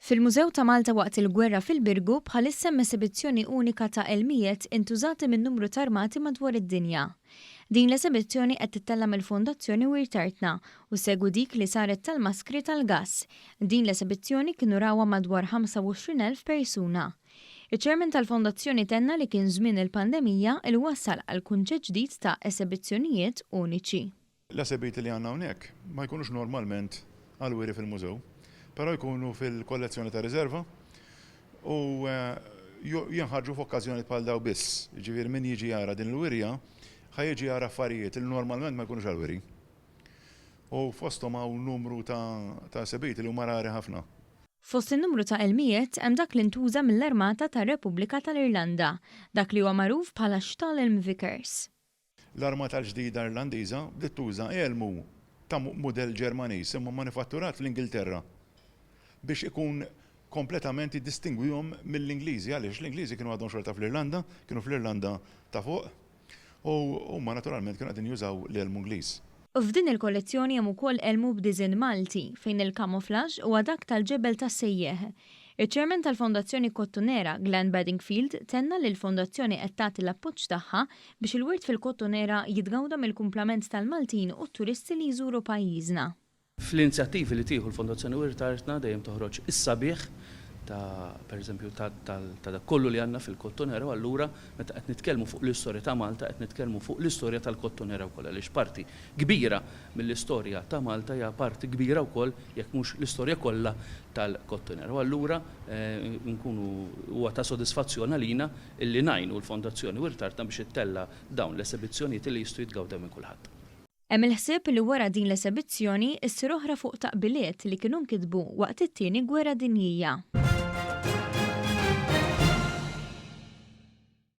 Fil-Mużew ta' Malta Waqt il-Gwerra Fil-Birgu bħalissa Esebizzjoni Unika ta' elmijiet ntużati minn numru ta' armati madwar id-dinja. Din l-esebizzjoni qed tittella mill-Fondazzjoni Wirt Artna u segwu dik li saret tal-maskri tal-gass. Din l-esebizzjoni kienu rawha madwar 25,000 persuna. Iċ-ċermen tal-Fondazzjoni tenna li kien żmien il-pandemija il wassal għall-kunċett ġdid ta' esebizzjonijiet uniċi. L-esebiet li għandna hawnhekk ma jkunux normalment għal-wiri fil-mużew, però jkunu fil-kollezzjoni tar-riserva u jinħarġu f'okkażjonijiet bħal daw biss. Ġifieri min jiġi jara din il-wirja ħajjiġi jara affarijiet li normalment ma jkunux għal-wiri. U fosthom hawn numru ta' esebiet li huma rari ħafna. Fost in-numru ta' elmijiet hemm dak li ntuża mill-Armata tar-Repubblika tal-Irlanda, dak li huwa magħruf bħala tal-elmijiet. L-armata l-ġdida Irlandiża li tuża elmu ta' mudell Ġermaniż imma manifatturat fl-Ingilterra biex ikun kompletament jiddistingwihom mill-Ingliżi għaliex l-Ingliżi kienu għadhom xorta fl-Irlanda, kienu fl-Irlanda ta' fuq u huma naturalment kienu qegħdin jużaw l-elmu Ingliż. U f'din il-kollezzjoni hemm ukoll elmu b'diżin Malti fejn il-kamuflaġġ huwa dak tal-ġebel tas-sejjeħ. Iċ-ċermen tal-Fondazzjoni Kottunera Glenn Bedingfield tenna li l-Fondazzjoni qed tagħti l-appoġġ tagħha biex il-wirt fil-Kottunera jitgawda mill-kumplament tal-Maltin u t-turisti li jżuru pajjiżna. Fl-inizjattivi li tieħu l-Fondazzjoni Wirt Artna dejjem toħroġ is-sabiħ pereżempju ta' kollu li għandna fil-Kottunera u allura meta qed nitkellmu fuq l-istorja ta' Malta qed nitkellmu fuq l-istorja tal-Kottunera wkoll għaliex parti kbira mill-istorja ta' Malta hija parti kbira wkoll jekk mhux l-istorja kollha tal-Kottunera. U allura nkunu huwa ta' sodisfazzjon għalina illi ngħinu l-Fondazzjoni Wirt Artna biex ittella dawn l-esebizzjonijiet li jistgħu jitgawdew minn kulħadd. Hemm il-ħsieb li wara din l-esebizzjoni issir oħra fuq taqbiliet li kienu nkitbu waqt it-tieni gwerra dinjija.